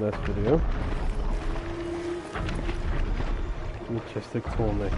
last video. Majestic Tormek.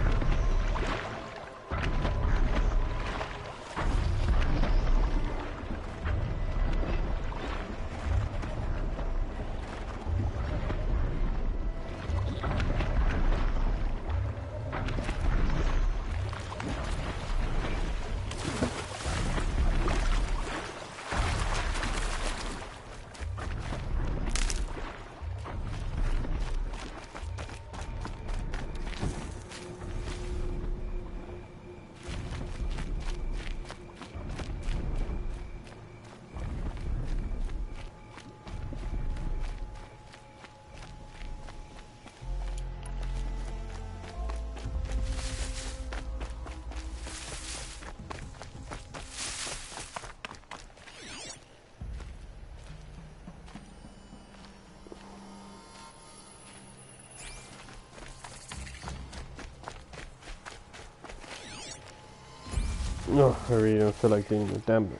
No, I really don't feel like doing the damage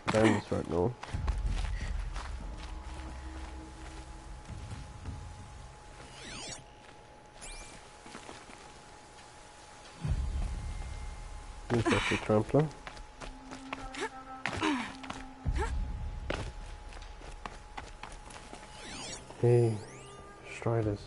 right now. Here's the trampler. Hey, Striders.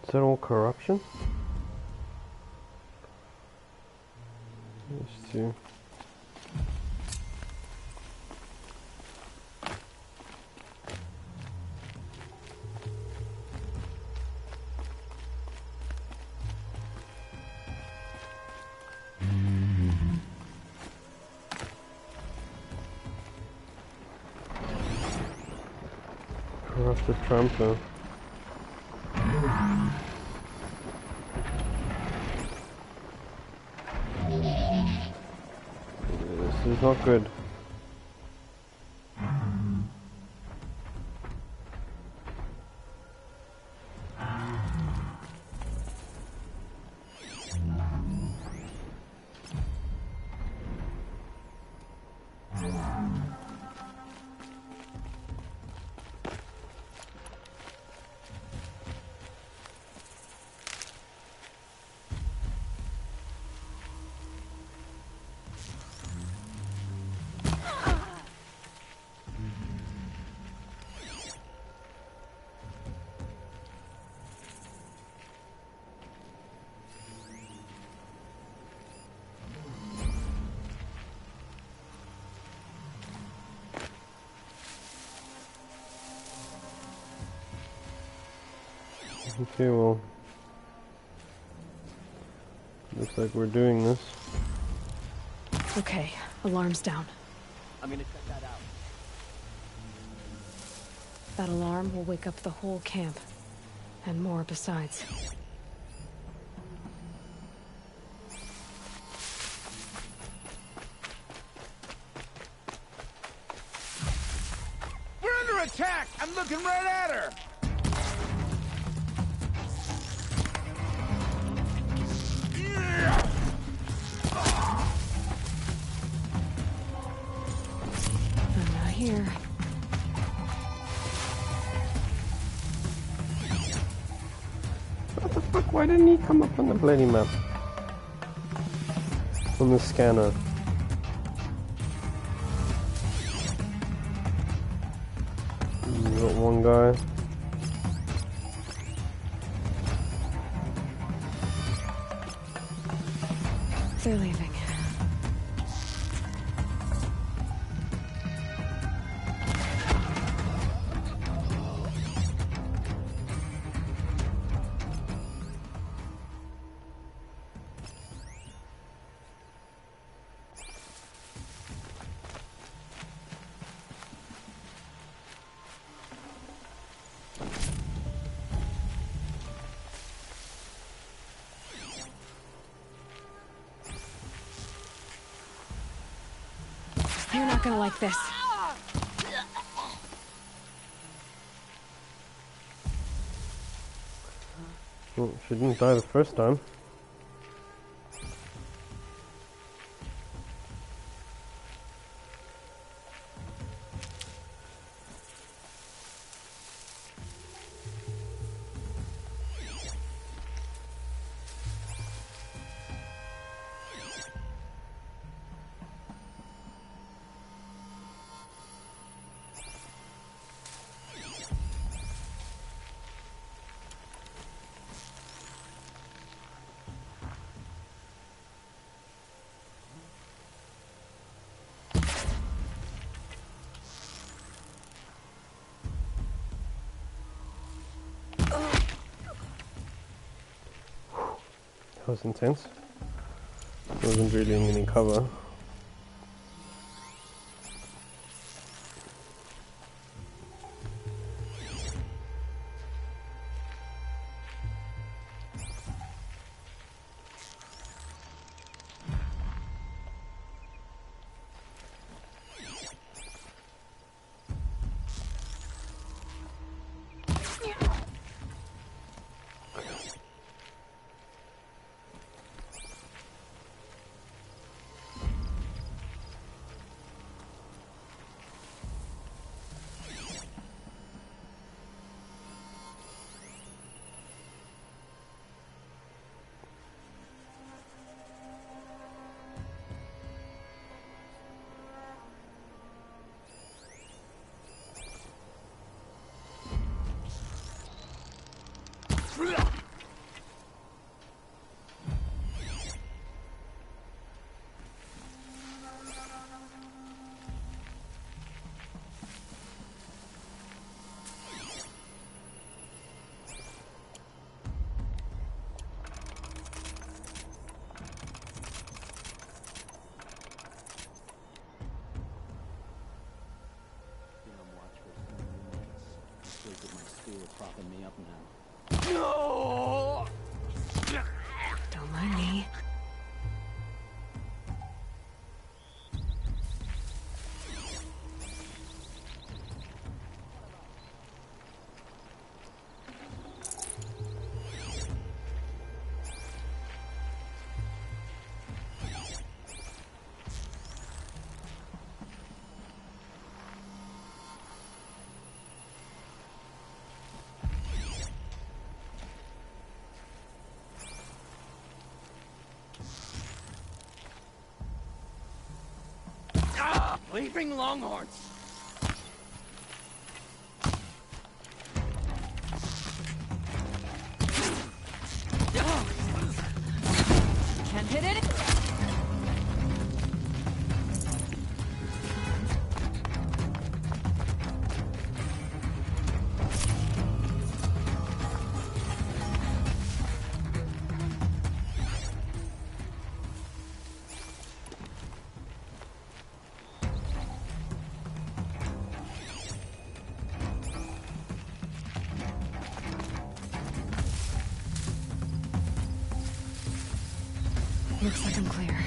Is that all corruption? Let's see. Corrupted trampler. This is not good. Okay, well, looks like we're doing this. Okay, alarm's down. I'm gonna check that out. That alarm will wake up the whole camp. And more besides. We're under attack! I'm looking right at her! I'm not here. What the fuck? Why didn't he come up on the bloody map? On the scanner. We got one guy. They're leaving. You're not gonna like this. Oh, she didn't die the first time. That was intense. Wasn't really in any cover. Propping me up now. No! Don't mind me. Leaping longhorns! Can't hit it. Looks like I'm clear.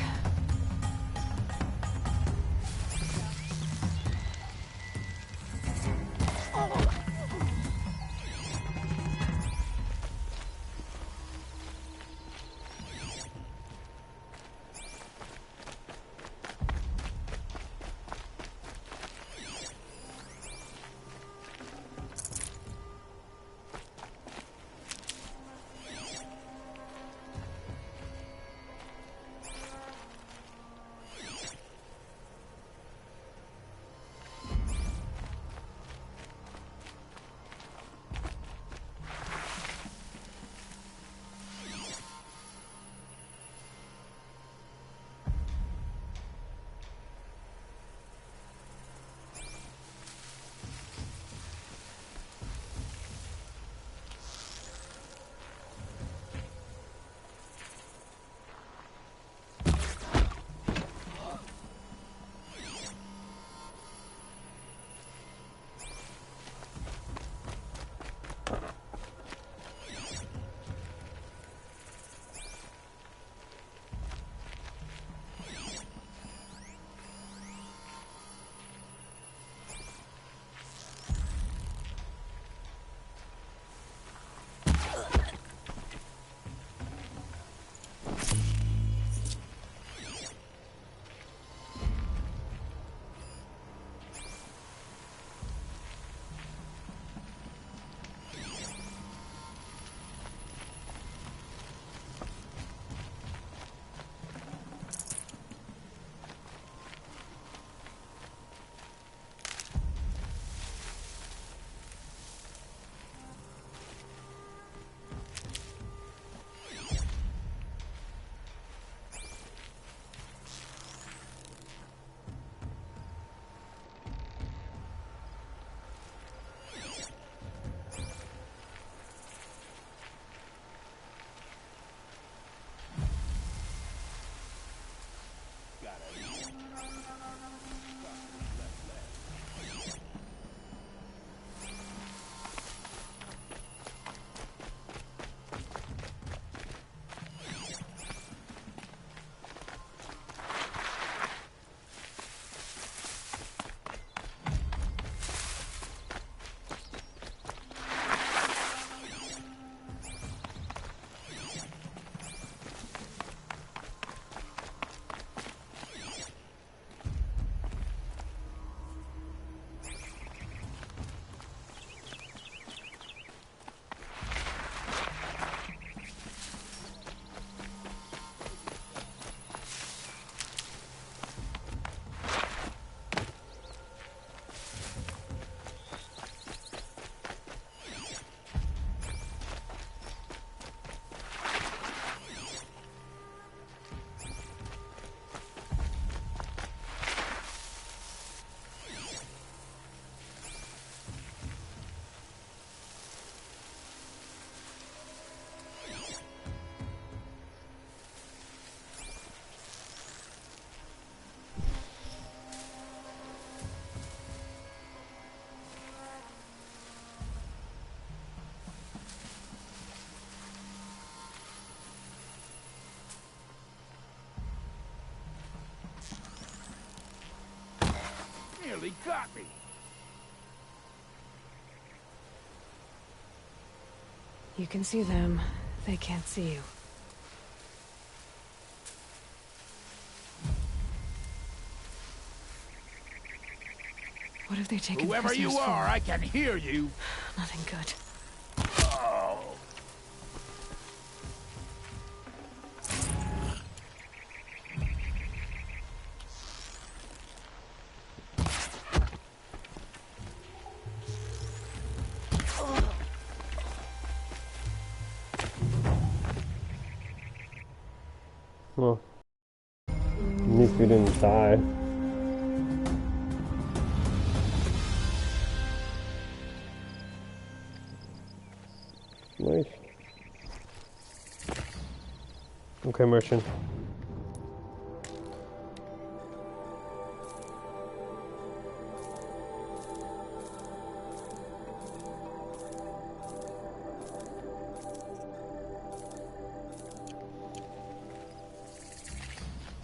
nearly got me. You can see them. They can't see you. What have they taken Whoever you prisoners are, for? I can hear you. Nothing good. Oh. Well, at least we didn't die. Nice. Okay, Merchant.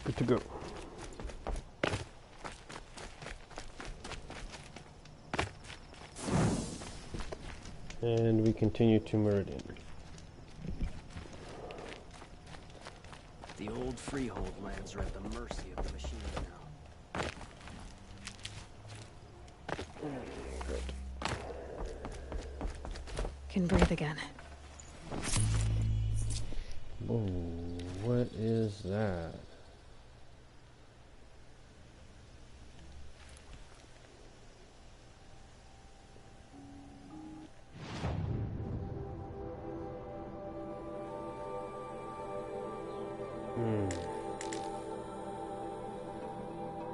Good to go. And we continue to Meridian. The old freehold lands are at the mercy of the machine now. Can breathe again. Whoa, what is that?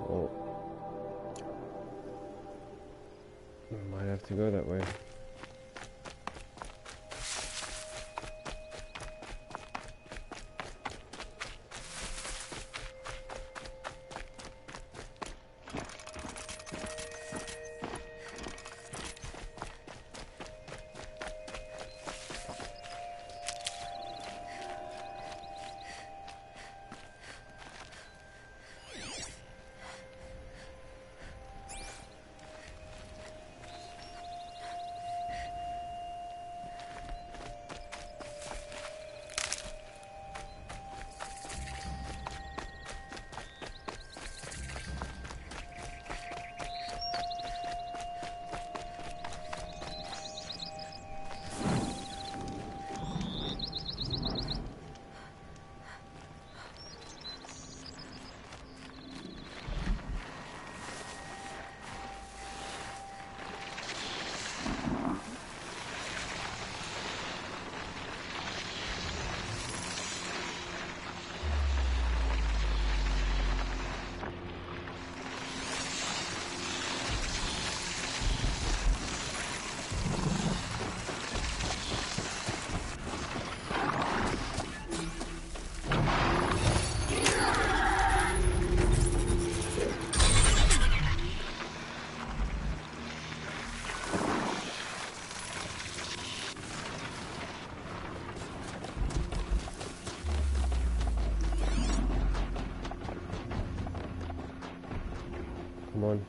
Well, I might have to go that way. Come on.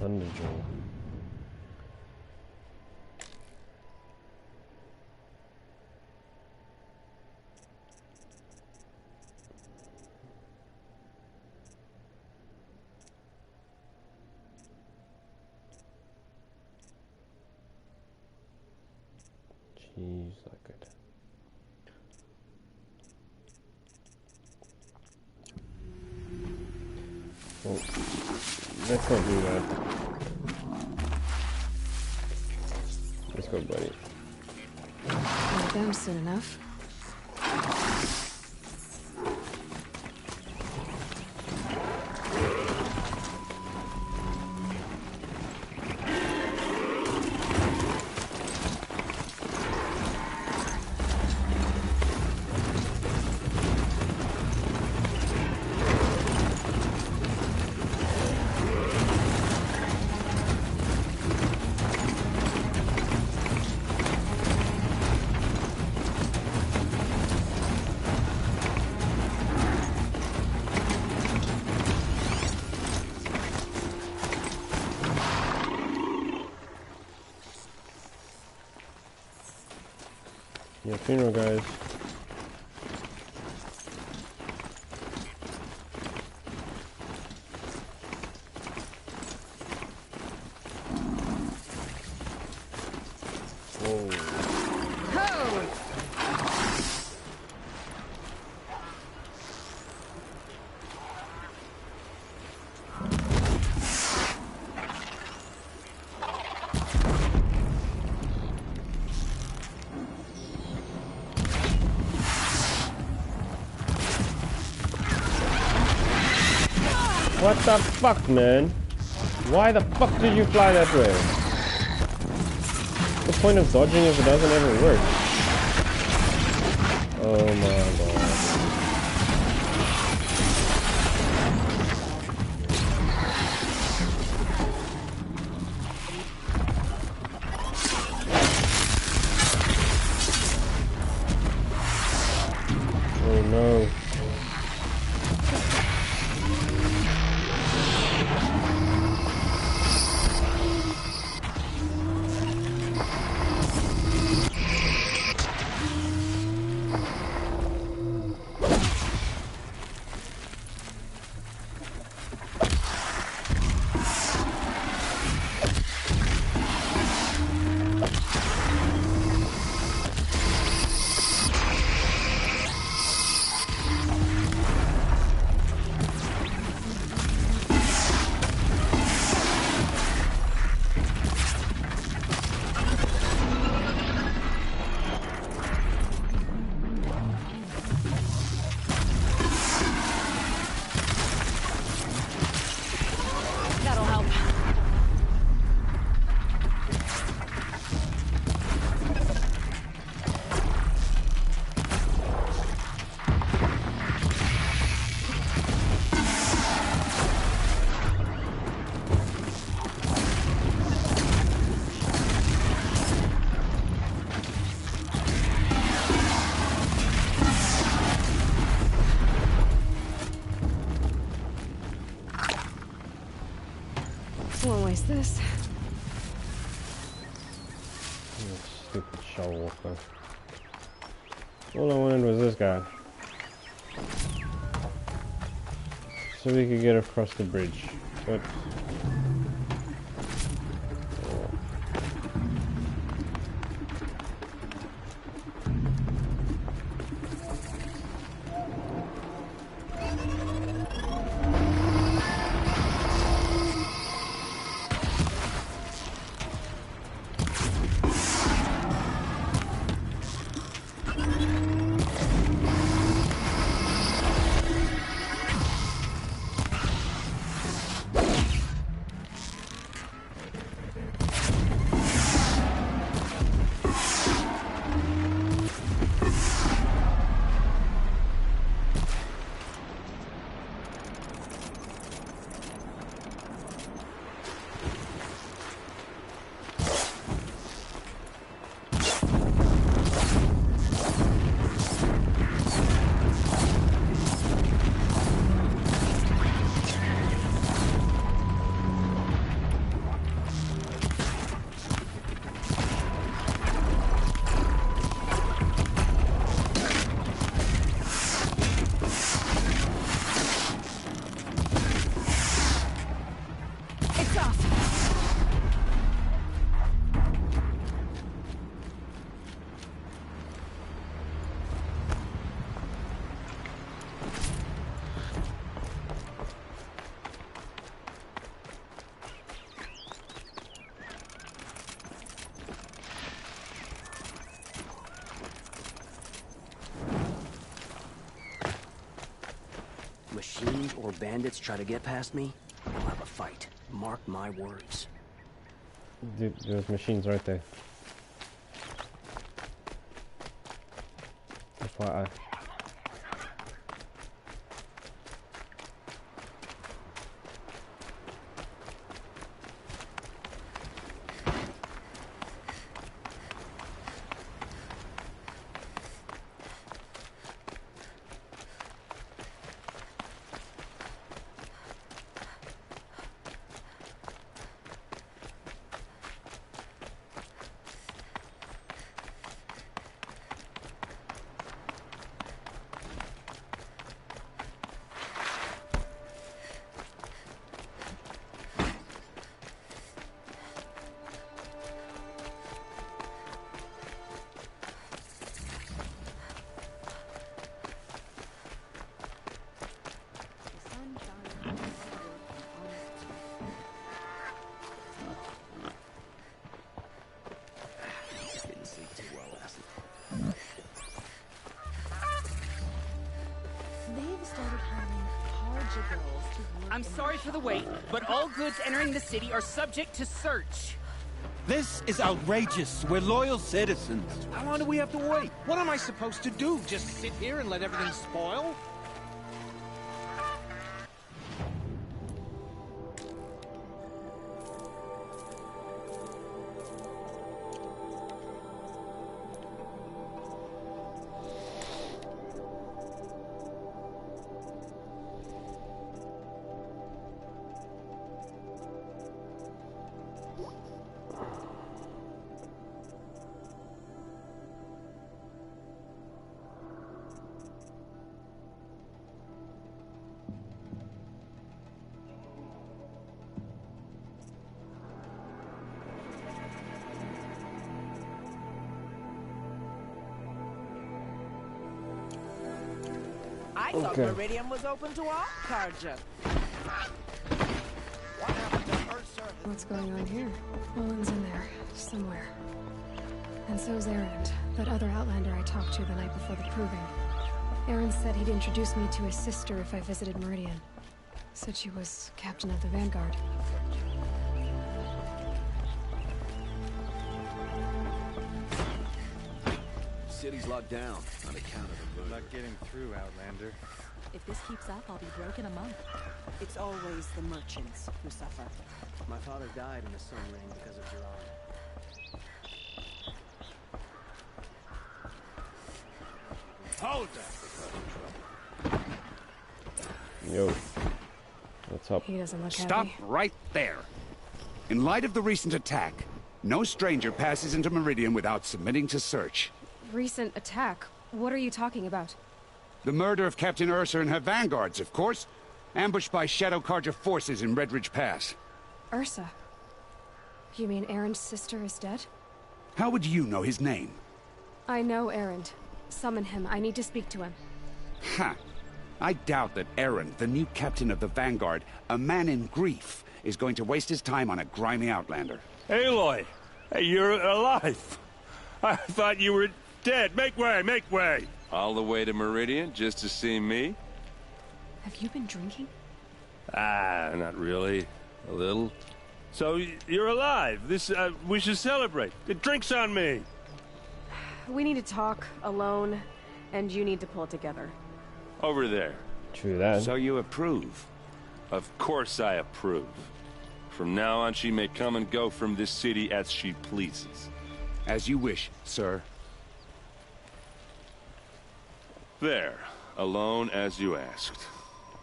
Thunderjaw. Jeez, that good. Well, let's not do that. Let's go, buddy. Not them soon enough. Funeral, guys. What the fuck, man? Why the fuck did you fly that way? What's the point of dodging if it doesn't ever work? Oh my god. Oh no. That'll help. Won't waste this. You stupid shell walker. All I wanted was this guy. So we could get across the bridge. But It's off. Machines or bandits try to get past me, we'll have a fight. Mark my words. dude, there's machines right there. FYI. started hiring Harja girls to work I'm in sorry for the wait, but all goods entering the city are subject to search. This is outrageous. We're loyal citizens. How long do we have to wait? What am I supposed to do? Just sit here and let everything spoil? I thought Meridian was open to all Karja. What's going on here? Owen's in there, somewhere. And so's Erend, that other Outlander I talked to the night before the proving. Erend said he'd introduce me to his sister if I visited Meridian. Said she was captain of the Vanguard. City's locked down on account of the murder. Not getting through, Outlander. If this keeps up, I'll be broke in a month. It's always the merchants who suffer. My father died in the Sun Ring because of Duran. Hold that! Yo. What's up? He doesn't look Stop happy. right there. In light of the recent attack, no stranger passes into Meridian without submitting to search. Recent attack? What are you talking about? The murder of Captain Ursa and her vanguards, of course. Ambushed by Shadow Karja forces in Red Ridge Pass. Ursa? You mean Erend's sister is dead? How would you know his name? I know Erend. Summon him. I need to speak to him. Ha! I doubt that Erend, the new captain of the Vanguard, a man in grief, is going to waste his time on a grimy outlander. Aloy! Hey, you're alive! I thought you were dead. Make way, make way! All the way to Meridian just to see me? Have you been drinking? Ah, not really. A little. So, you're alive. We should celebrate. The drink's on me! We need to talk, alone, and you need to pull it together. Over there. True that. So you approve? Of course I approve. From now on, she may come and go from this city as she pleases. As you wish, sir. There. Alone as you asked.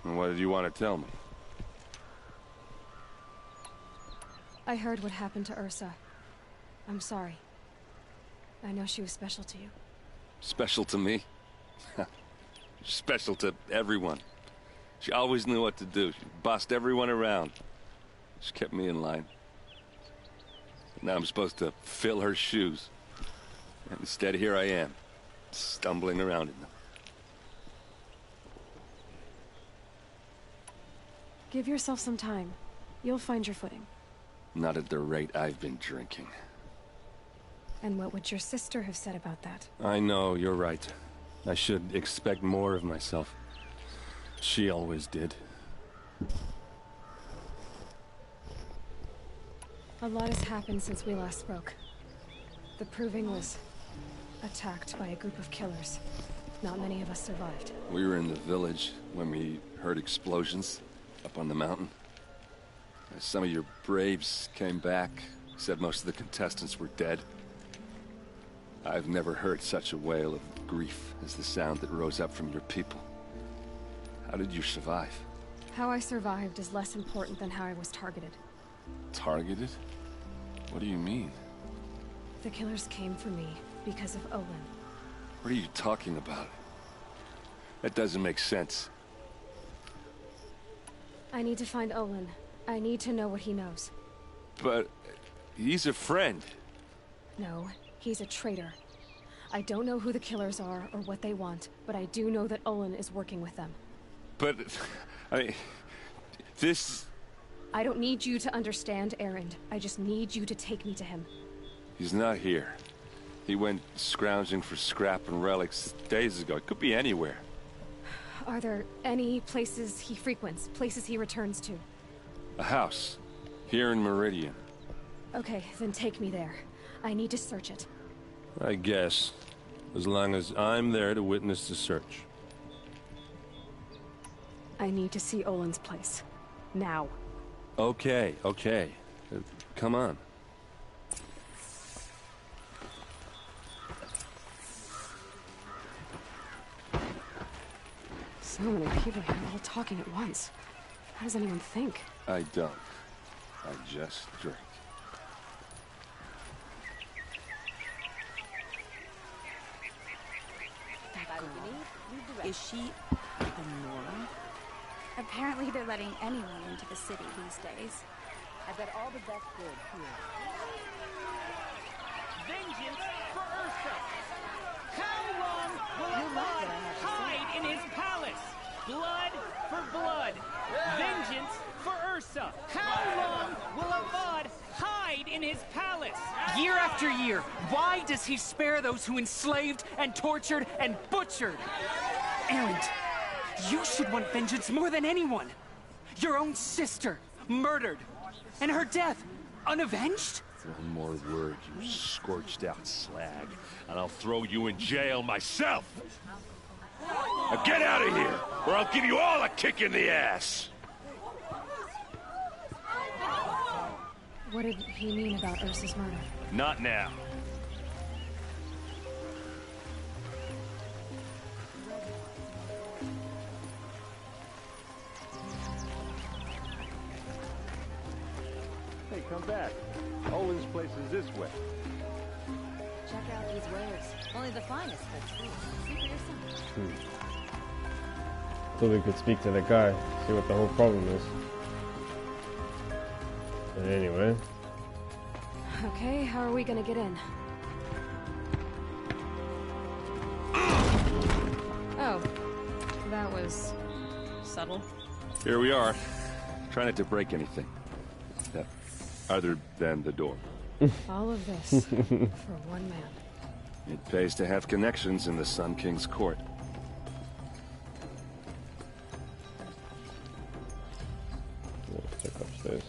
And what did you want to tell me? I heard what happened to Ursa. I'm sorry. I know she was special to you. Special to me? Special to everyone. She always knew what to do. She bossed everyone around. She kept me in line. Now I'm supposed to fill her shoes. And instead, here I am, stumbling around in them. Give yourself some time. You'll find your footing. Not at the rate I've been drinking. And what would your sister have said about that? I know, you're right. I should expect more of myself. She always did. A lot has happened since we last spoke. The Proving was attacked by a group of killers. Not many of us survived. We were in the village when we heard explosions up on the mountain. Some of your braves came back, said most of the contestants were dead. I've never heard such a wail of grief as the sound that rose up from your people. How did you survive? How I survived is less important than how I was targeted. Targeted? What do you mean? The killers came for me because of Olin. What are you talking about? That doesn't make sense. I need to find Olin. I need to know what he knows. But he's a friend. No, he's a traitor. I don't know who the killers are or what they want, but I do know that Olin is working with them. But, I mean, this... I don't need you to understand, Erend. I just need you to take me to him. He's not here. He went scrounging for scrap and relics days ago. It could be anywhere. Are there any places he frequents, places he returns to? A house. Here in Meridian. Okay, then take me there. I need to search it. I guess. As long as I'm there to witness the search. I need to see Olin's place. Now. Okay, okay. Come on. So many people here all talking at once. How does anyone think? I don't. I just drink. Is she a Nora? Apparently they're letting anyone into the city these days. I've got all the best goods here. Vengeance for Ursa! How long will Avad hide in his palace? Blood for blood. Vengeance for Ursa. How long will Avad hide in his palace? Year after year, why does he spare those who enslaved and tortured and butchered? Erend, you should want vengeance more than anyone. Your own sister, murdered. And her death, unavenged? One more word, you scorched out slag, and I'll throw you in jail myself! Now get out of here, or I'll give you all a kick in the ass! What did he mean about Ursa's murder? Not now. Hey, come back. Olin's place is this way. Check out these wares. Only the finest fit through. See for yourself. So we could speak to the guy, see what the whole problem is. But anyway. Okay, how are we gonna get in? Oh, that was subtle. Here we are. Try not to break anything. Other than the door. All of this for one man. It pays to have connections in the Sun King's court. Let's check upstairs.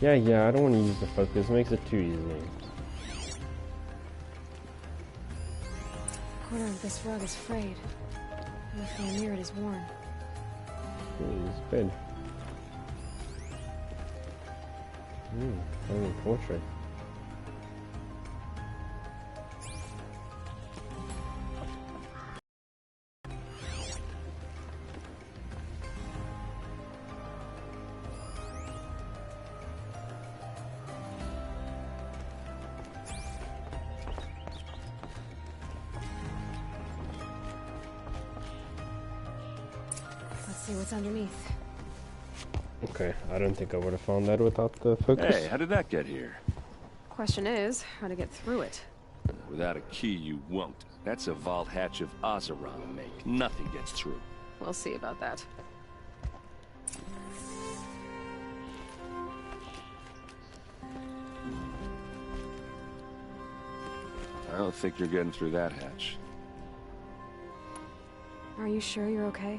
Yeah, I don't want to use the focus. It makes it too easy. The corner of this rug is frayed. And looking near it is worn. It's bed. Only portrait. Let's see what's underneath. Okay, I don't think I would have found that without the focus. Hey, how did that get here? Question is, how to get through it. Without a key, you won't. That's a vault hatch of Azeron make. Nothing gets through. We'll see about that. I don't think you're getting through that hatch. Are you sure you're okay?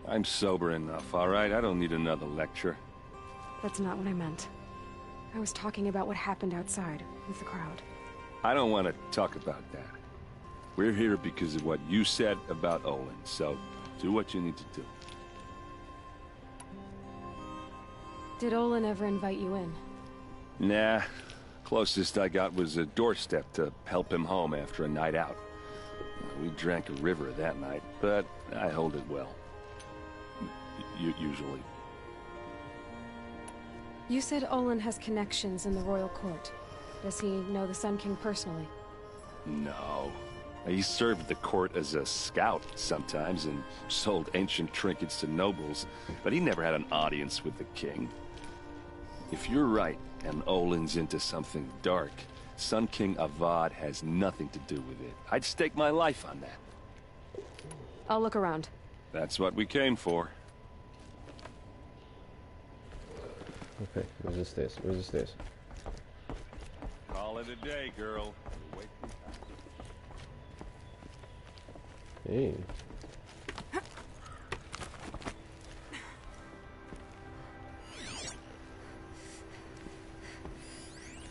I'm sober enough, all right? I don't need another lecture. That's not what I meant. I was talking about what happened outside with the crowd. I don't want to talk about that. We're here because of what you said about Olin, so do what you need to do. Did Olin ever invite you in? Nah. Closest I got was a doorstep to help him home after a night out. We drank a river that night, but I hold it well. Usually. You said Olin has connections in the royal court. Does he know the Sun King personally? No. He served the court as a scout sometimes and sold ancient trinkets to nobles, but he never had an audience with the king. If you're right, and Olin's into something dark, Sun King Avad has nothing to do with it. I'd stake my life on that. I'll look around. That's what we came for. Okay, where's the stairs? Where's the stairs? Call it a day, girl. Hey.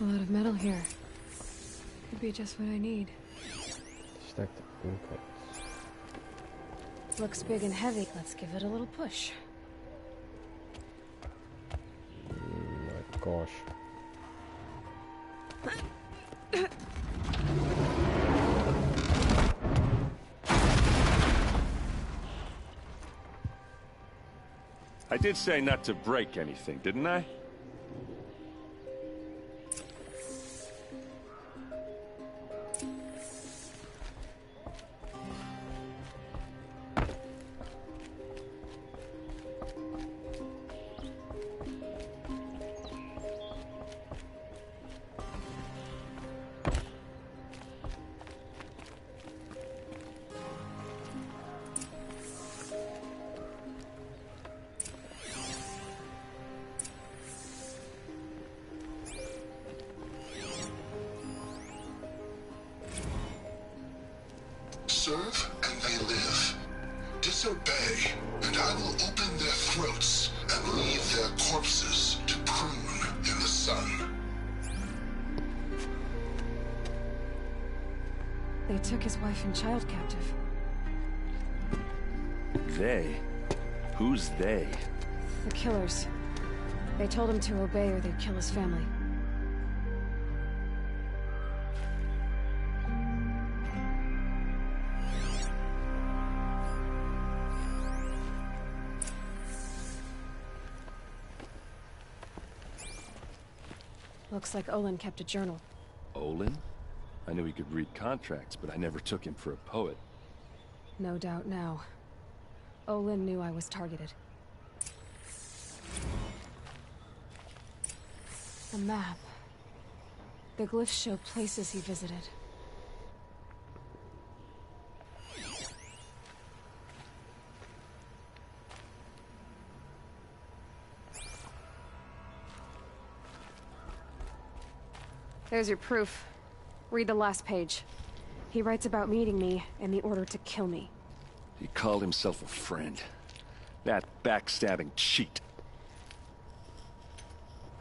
A lot of metal here. Could be just what I need. Stacked inputs. Looks big and heavy. Let's give it a little push. My gosh. I did say not to break anything, didn't I? Serve and they live. Disobey, and I will open their throats and leave their corpses to prune in the sun. They took his wife and child captive. They? Who's they? The killers. They told him to obey or they'd kill his family. Looks like Olin kept a journal. Olin? I knew he could read contracts, but I never took him for a poet. No doubt now. Olin knew I was targeted. A map. The glyphs show places he visited. There's your proof. Read the last page. He writes about meeting me and the order to kill me. He called himself a friend. That backstabbing cheat.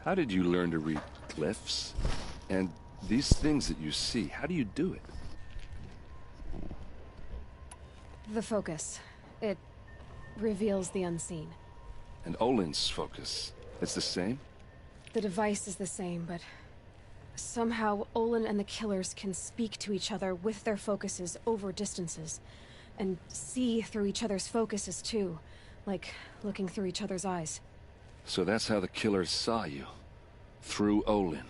How did you learn to read glyphs? And these things that you see, how do you do it? The focus. It reveals the unseen. And Olin's focus, it's the same? The device is the same, but somehow Olin and the killers can speak to each other with their focuses over distances. And see through each other's focuses too. Like looking through each other's eyes. So that's how the killers saw you? Through Olin?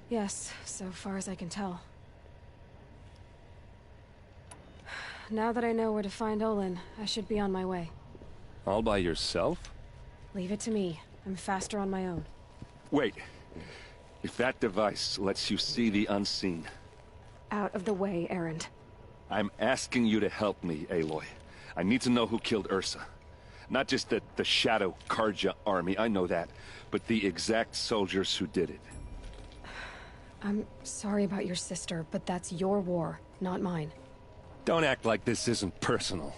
Yes, so far as I can tell. Now that I know where to find Olin, I should be on my way. All by yourself? Leave it to me. I'm faster on my own. Wait. If that device lets you see the unseen... Out of the way, Erend. I'm asking you to help me, Aloy. I need to know who killed Ursa. Not just the Shadow Karja army, I know that, but the exact soldiers who did it. I'm sorry about your sister, but that's your war, not mine. Don't act like this isn't personal.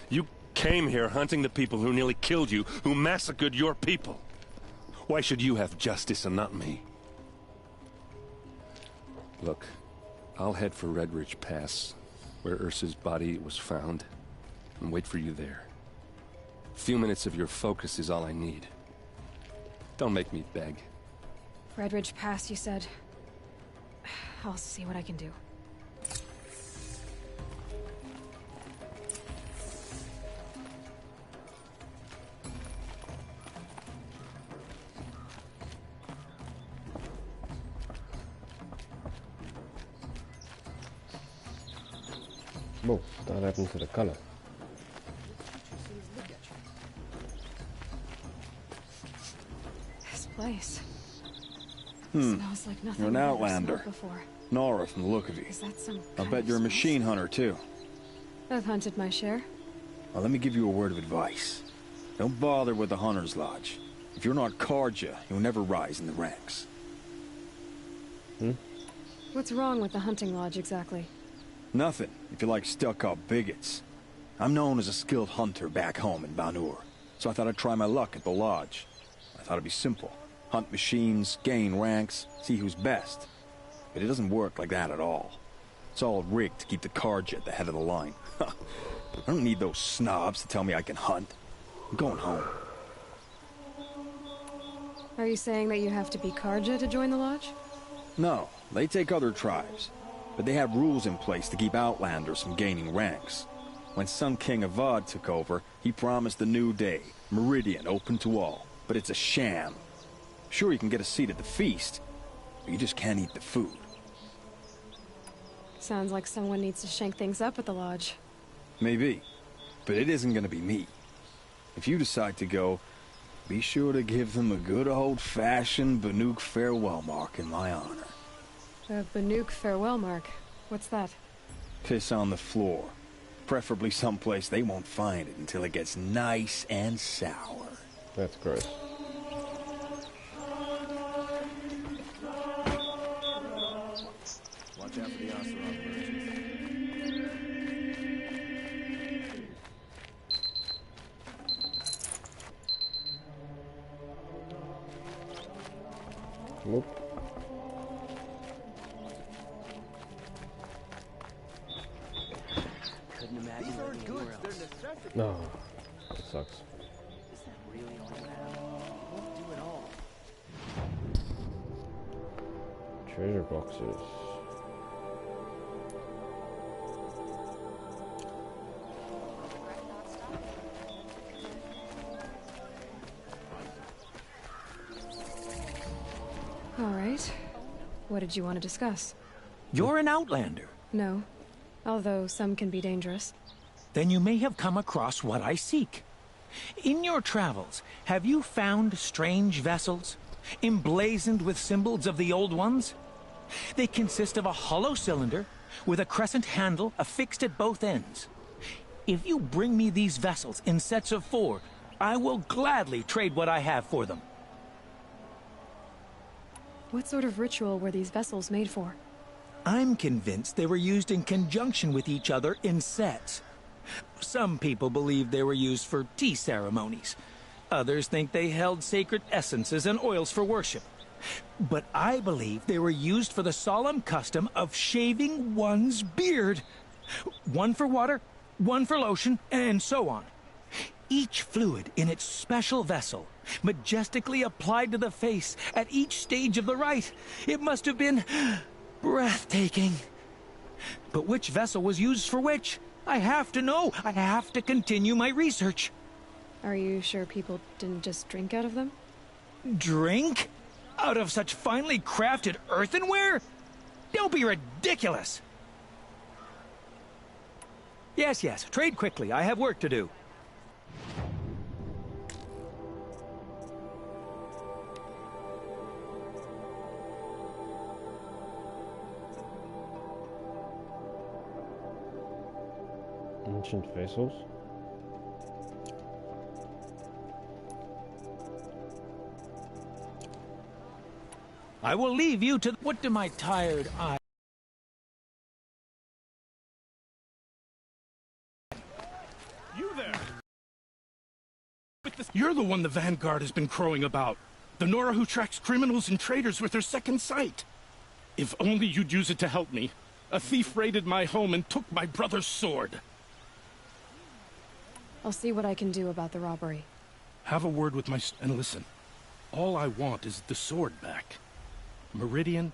You came here hunting the people who nearly killed you, who massacred your people. Why should you have justice and not me? Look, I'll head for Red Ridge Pass, where Ursa's body was found, and wait for you there. A few minutes of your focus is all I need. Don't make me beg. Red Ridge Pass, you said? I'll see what I can do. Whoa, that happened to the color. This place. Smells like nothing You're an I've ever outlander. smelled before. Nora from the look of you. Is that some I kind bet of you're a smell? machine hunter, too. I've hunted my share. Well, let me give you a word of advice. Don't bother with the Hunter's Lodge. If you're not Karja, you'll never rise in the ranks. What's wrong with the hunting lodge, exactly? Nothing, if you like stuck-up bigots. I'm known as a skilled hunter back home in Banur, so I thought I'd try my luck at the lodge. I thought it'd be simple. Hunt machines, gain ranks, see who's best. But it doesn't work like that at all. It's all rigged to keep the Carja at the head of the line. I don't need those snobs to tell me I can hunt. I'm going home. Are you saying that you have to be Carja to join the lodge? No, they take other tribes. But they have rules in place to keep outlanders from gaining ranks. When Sun King Avad took over, he promised a new day, Meridian open to all. But it's a sham. Sure, you can get a seat at the feast, but you just can't eat the food. Sounds like someone needs to shake things up at the lodge. Maybe, but it isn't gonna be me. If you decide to go, be sure to give them a good old-fashioned Banuk farewell mark in my honor. A Banuk farewell mark? What's that? Piss on the floor. Preferably someplace they won't find it until it gets nice and sour. That's gross. Watch out for the Oseroth merchants. Nope. Couldn't imagine living anywhere else. No, that sucks. Is that really all you have? Won't do it all. Treasure boxes. All right. What did you want to discuss? You're an outlander. No. Although some can be dangerous. Then you may have come across what I seek. In your travels, have you found strange vessels, emblazoned with symbols of the old ones? They consist of a hollow cylinder with a crescent handle affixed at both ends. If you bring me these vessels in sets of 4, I will gladly trade what I have for them. What sort of ritual were these vessels made for? I'm convinced they were used in conjunction with each other in sets. Some people believe they were used for tea ceremonies. Others think they held sacred essences and oils for worship. But I believe they were used for the solemn custom of shaving one's beard. One for water, one for lotion, and so on. Each fluid in its special vessel, majestically applied to the face at each stage of the rite. It must have been breathtaking. But which vessel was used for which? I have to know. I have to continue my research. Are you sure people didn't just drink out of them? Drink? Out of such finely crafted earthenware? Don't be ridiculous. Yes, trade quickly. I have work to do. Ancient vessels. I will leave you to... What do my tired eyes... You there! You're the one the Vanguard has been crowing about. The Nora who tracks criminals and traitors with her second sight. If only you'd use it to help me. A thief raided my home and took my brother's sword. I'll see what I can do about the robbery. Have a word with and listen. All I want is the sword back. Meridian,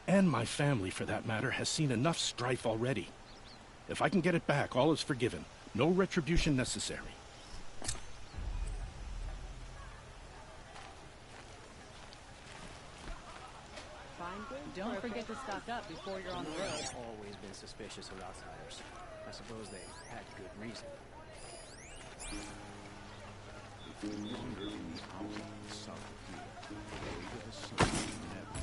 and my family for that matter, has seen enough strife already. If I can get it back, all is forgiven. No retribution necessary. Don't forget to stock up before you're on the road. I've always been suspicious of outsiders. I suppose they had good reason. If you wander in the hour south of here, the way to the sun never.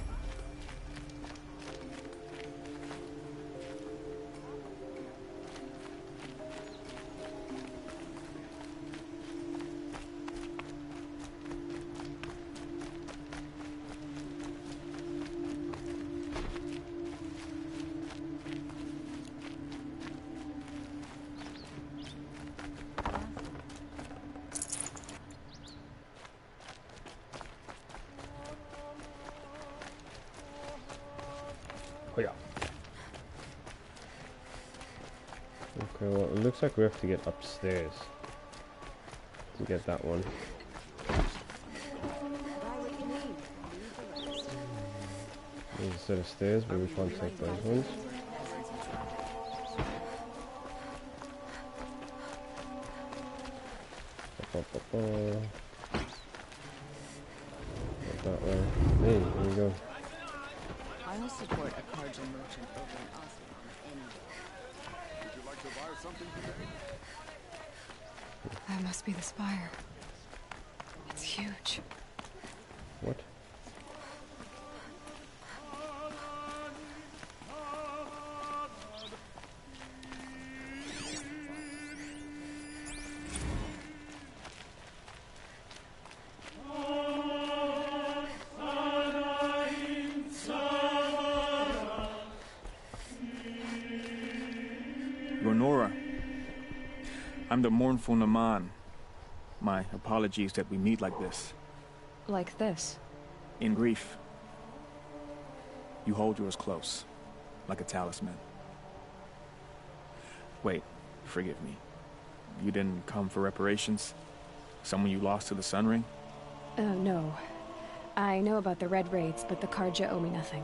Okay, well, it looks like we have to get upstairs to get that one. There's a set of stairs, but which one take those ones? That way. Hey, here we go. I will support a cargo merchant over in Oslo any day. Would you like to buy something today? That must be the spire. It's huge. What? Nora. I'm the mournful Naman. My apologies that we meet like this. Like this? In grief. You hold yours close, like a talisman. Wait, forgive me. You didn't come for reparations? Someone you lost to the Sun Ring? No. I know about the Red Raids, but the Karja owe me nothing.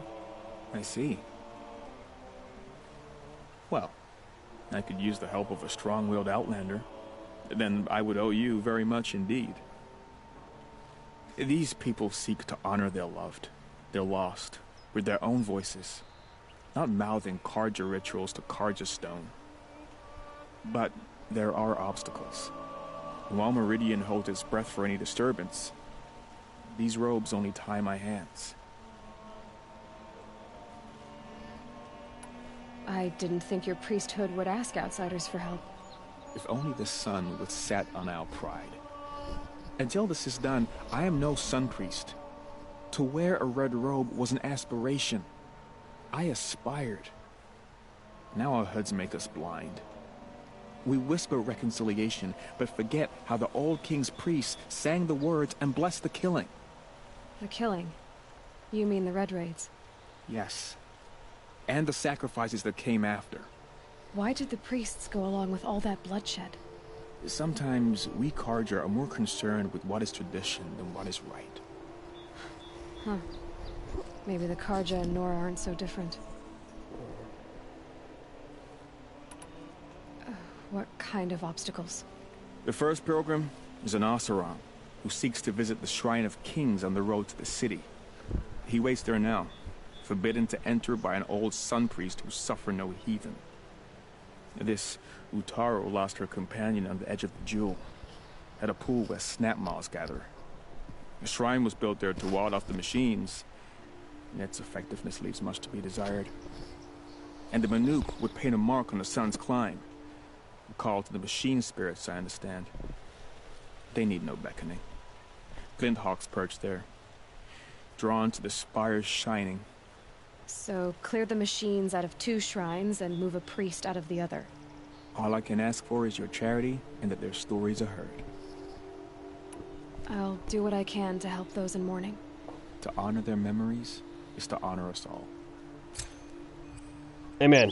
I see. Well, I could use the help of a strong-willed outlander. Then I would owe you very much indeed. These people seek to honor their loved, their lost, with their own voices, not mouthing Karja rituals to Karja stone. But there are obstacles. While Meridian holds its breath for any disturbance, these robes only tie my hands. I didn't think your priesthood would ask outsiders for help. If only the sun would set on our pride. Until this is done, I am no sun priest. To wear a red robe was an aspiration. I aspired. Now our hoods make us blind. We whisper reconciliation, but forget how the old king's priests sang the words and blessed the killing. The killing? You mean the Red Raids? Yes. And the sacrifices that came after. Why did the priests go along with all that bloodshed? Sometimes we Karja are more concerned with what is tradition than what is right. Huh. Maybe the Karja and Nora aren't so different. What kind of obstacles? The first pilgrim is an Oseram, who seeks to visit the Shrine of Kings on the road to the city. He waits there now, forbidden to enter by an old sun priest who suffer no heathen. This Utaro lost her companion on the edge of the jewel, at a pool where snap moths gather. The shrine was built there to ward off the machines, and its effectiveness leaves much to be desired. And the Manuk would paint a mark on the sun's climb, a call to the machine spirits, I understand. They need no beckoning. Glint hawks perch there, drawn to the spire's shining. So, clear the machines out of 2 shrines and move a priest out of the other. All I can ask for is your charity and that their stories are heard. I'll do what I can to help those in mourning. To honor their memories is to honor us all. Amen.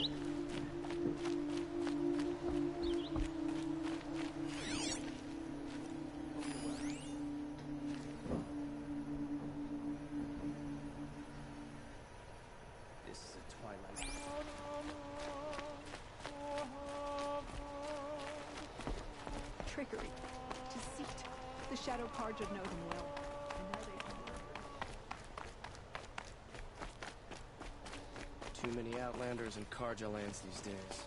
Trickery, deceit. The Shadow Karja know them well. And now they Too many Outlanders in Karja lands these days.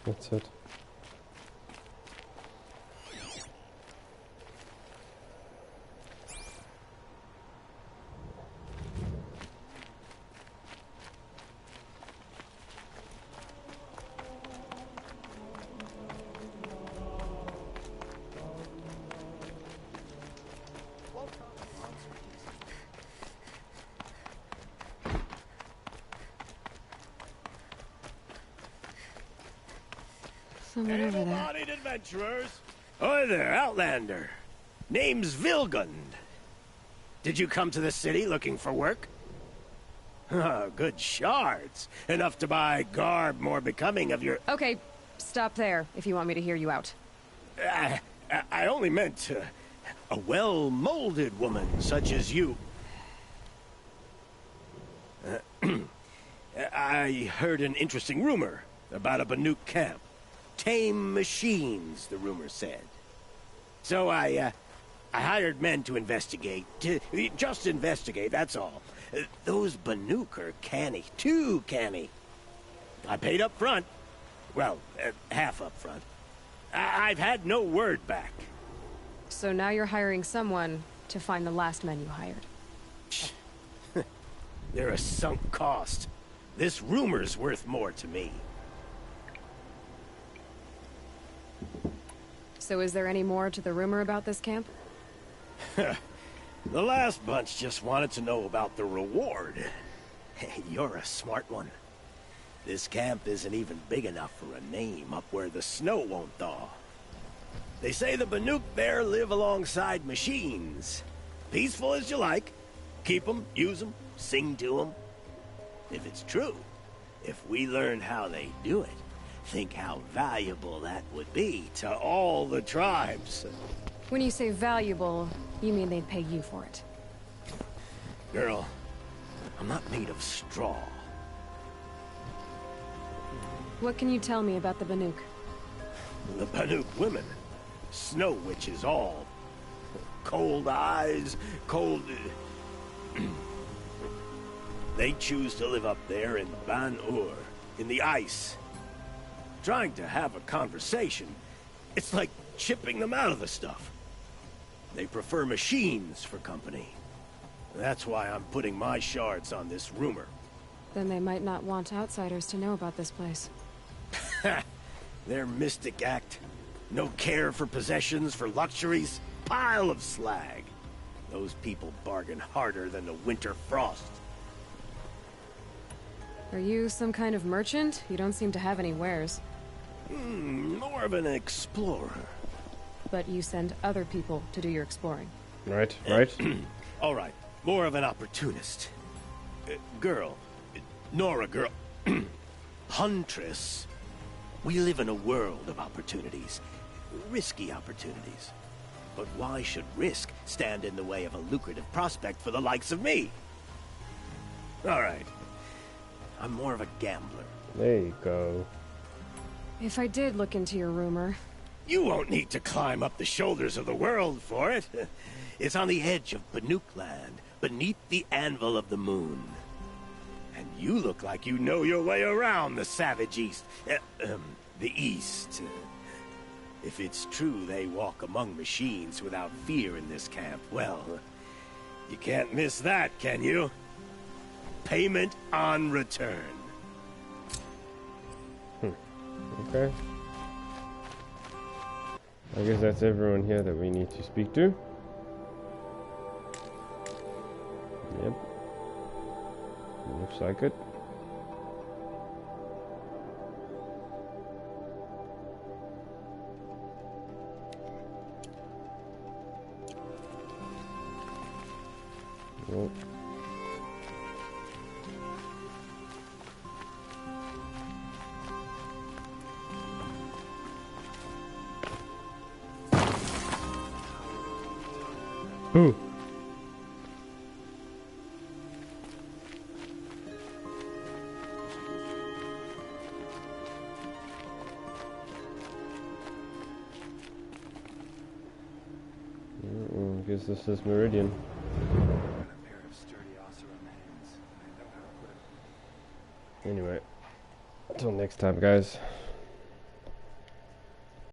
That's it. Someone over there. Able-bodied adventurers. Hi there, Outlander. Name's Vilgund. Did you come to the city looking for work? Good shards. Enough to buy garb more becoming of your... Okay, Stop there, if you want me to hear you out. I only meant a well-molded woman such as you. I heard an interesting rumor about a Banuk camp. Tame machines, the rumor said. So I hired men to investigate. Just investigate, that's all. Those Banuk are canny. Too canny. I paid up front. Well, half up front. I've had no word back. So now you're hiring someone to find the last men you hired. They're a sunk cost. This rumor's worth more to me. So is there any more to the rumor about this camp? The last bunch just wanted to know about the reward. Hey, you're a smart one. This camp isn't even big enough for a name up where the snow won't thaw. They say the Banuk there live alongside machines. Peaceful as you like. Keep them, use them, sing to them. If it's true, if we learn how they do it, think how valuable that would be to all the tribes. When you say valuable, you mean they'd pay you for it. Girl, I'm not made of straw. What can you tell me about the Banuk? The Banuk women. Snow witches all. Cold eyes, cold... They choose to live up there in Ban-Ur, in the ice. Trying to have a conversation, it's like chipping them out of the stuff. They prefer machines for company. That's why I'm putting my shards on this rumor. Then they might not want outsiders to know about this place. Their mystic act. No care for possessions, for luxuries. Pile of slag. Those people bargain harder than the winter frost. Are you some kind of merchant? You don't seem to have any wares. More of an explorer. But you send other people to do your exploring. Right. All right. More of an opportunist. Girl. Nora girl. Huntress. We live in a world of opportunities. Risky opportunities. But why should risk stand in the way of a lucrative prospect for the likes of me? All right. I'm more of a gambler. There you go. If I did look into your rumor... You won't need to climb up the shoulders of the world for it. It's on the edge of Banuk land, beneath the anvil of the moon. And you look like you know your way around the savage east. The east. If it's true they walk among machines without fear in this camp, well, you can't miss that, can you? Payment on return. Okay. I guess that's everyone here that we need to speak to. Yep. Looks like it. Well. Ooh. Guess this is Meridian. Anyway, until next time, guys.